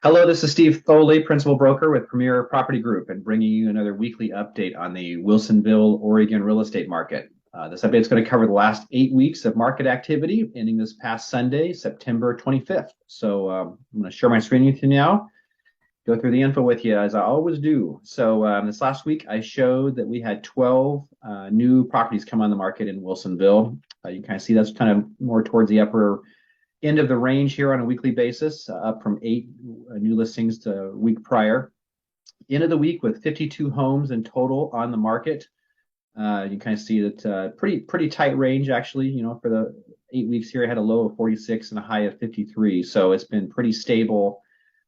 Hello, this is Steve Thoele, Principal Broker with Premier Property Group, and bringing you another weekly update on the Wilsonville, Oregon real estate market. This update is going to cover the last 8 weeks of market activity, ending this past Sunday, September 25th. So I'm going to share my screen with you now, go through the info with you as I always do. So this last week, I showed that we had 12 new properties come on the market in Wilsonville. You can kind of see that's kind of more towards the upper end of the range here on a weekly basis, up from 8 new listings to week prior. End of the week with 52 homes in total on the market. You kind of see that pretty tight range actually. You know, for the 8 weeks here, I had a low of 46 and a high of 53. So it's been pretty stable.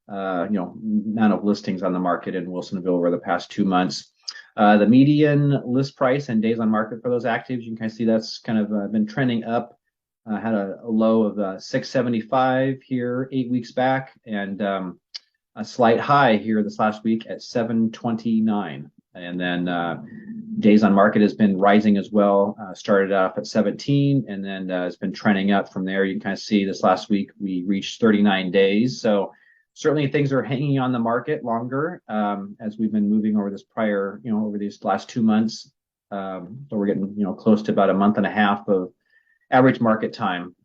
Amount of listings on the market in Wilsonville over the past 2 months. The median list price and days on market for those actives, you can kind of see that's kind of been trending up. Had a low of 675 here 8 weeks back, and a slight high here this last week at 729. And then days on market has been rising as well. Started off at 17, and then it's been trending up from there. You can kind of see this last week we reached 39 days. So certainly things are hanging on the market longer as we've been moving over this over these last 2 months. So we're getting close to about a month and a half of average market time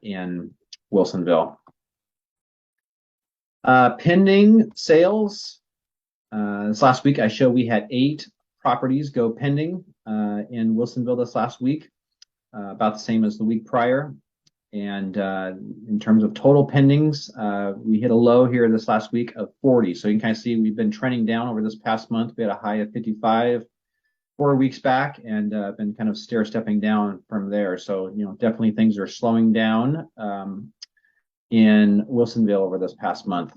in Wilsonville. Pending sales. This last week, I showed we had 8 properties go pending in Wilsonville this last week, about the same as the week prior. And in terms of total pendings, we hit a low here this last week of 40. So you can kind of see we've been trending down over this past month. We had a high of 55 4 weeks back, and been kind of stair-stepping down from there. So, definitely things are slowing down in Wilsonville over this past month.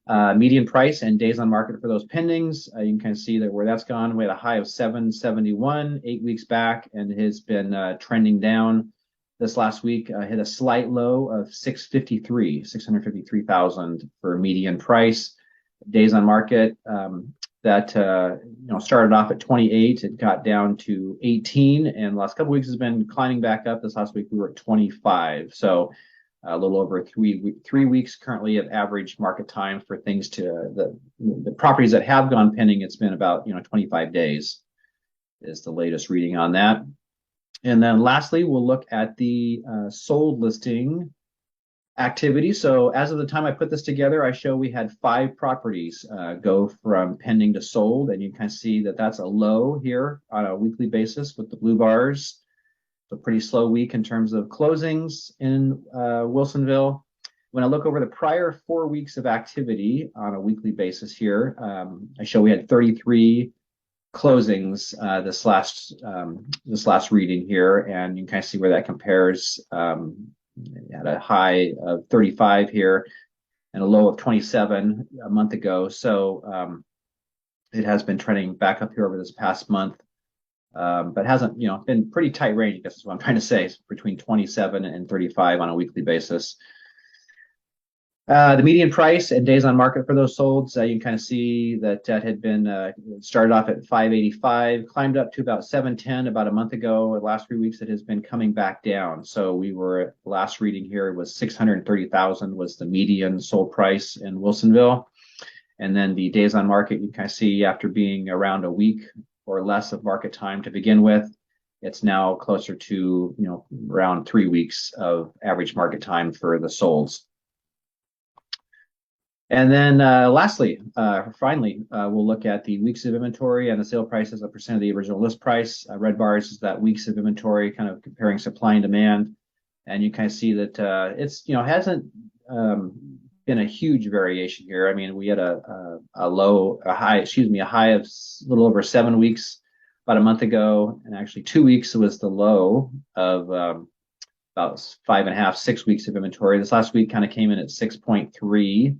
Median price and days on market for those pendings, you can kind of see that where that's gone. We had a high of 771 8 weeks back, and it has been trending down. This last week hit a slight low of 653,000 for median price. Days on market, that started off at 28, it got down to 18, and the last couple of weeks has been climbing back up. This last week we were at 25, so a little over 3 weeks currently of average market time for things to the properties that have gone pending. It's been about 25 days is the latest reading on that. And then lastly, we'll look at the sold listing activity. So as of the time I put this together, I show we had 5 properties go from pending to sold, and you kind of see that that's a low here on a weekly basis with the blue bars. So pretty slow week in terms of closings in Wilsonville. When I look over the prior 4 weeks of activity on a weekly basis here, I show we had 33 closings this last reading here, and you can kind of see where that compares. Had a high of 35 here and a low of 27 a month ago. So it has been trending back up here over this past month, but hasn't been pretty tight range. I guess is what I'm trying to say. It's between 27 and 35 on a weekly basis. The median price and days on market for those solds, you can kind of see that had been started off at 585, climbed up to about 710 about a month ago. The last 3 weeks, it has been coming back down. So we were last reading here was 630,000 was the median sold price in Wilsonville, and then the days on market, you can kind of see after being around a week or less of market time to begin with, it's now closer to around 3 weeks of average market time for the solds. And then finally, we'll look at the weeks of inventory and the sale price as a percent of the original list price. Red bars is that weeks of inventory, kind of comparing supply and demand. And you kind of see that it's hasn't been a huge variation here. I mean, we had a high of a little over 7 weeks about a month ago, and actually 2 weeks was the low of about 5.5, 6 weeks of inventory. This last week kind of came in at 6.3.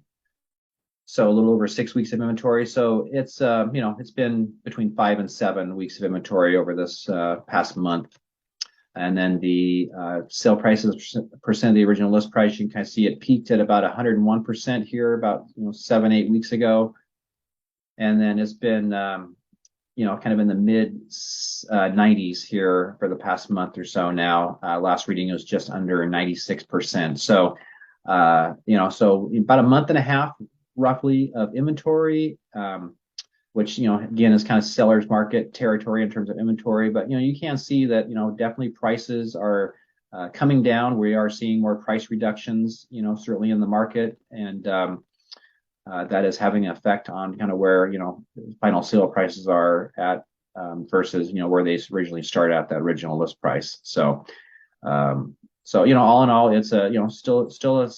So a little over 6 weeks of inventory. So it's it's been between 5 and 7 weeks of inventory over this past month. And then the sale prices percent of the original list price, you can kind of see it peaked at about 101% here about 7-8 weeks ago, and then it's been kind of in the mid 90s here for the past month or so now. Last reading was just under 96%. So So about a month and a half roughly of inventory, which, again, is kind of seller's market territory in terms of inventory. But, you can see that, definitely prices are coming down. We are seeing more price reductions, certainly in the market. And that is having an effect on kind of where, final sale prices are at versus, where they originally started at that original list price. So, all in all, it's a, still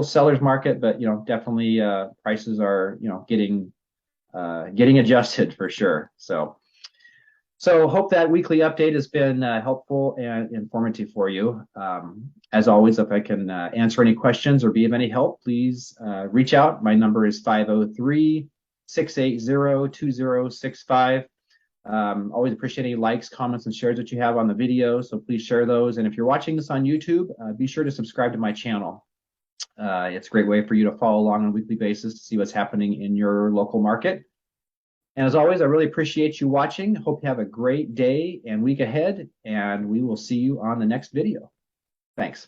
seller's market, but, definitely prices are, getting adjusted for sure. So hope that weekly update has been helpful and informative for you. As always, if I can answer any questions or be of any help, please reach out. My number is 503-680-2065. Always appreciate any likes, comments, and shares that you have on the video. So please share those. And if you're watching this on YouTube, be sure to subscribe to my channel. It's a great way for you to follow along on a weekly basis to see what's happening in your local market. And as always, I really appreciate you watching. Hope you have a great day and week ahead, and we will see you on the next video. Thanks.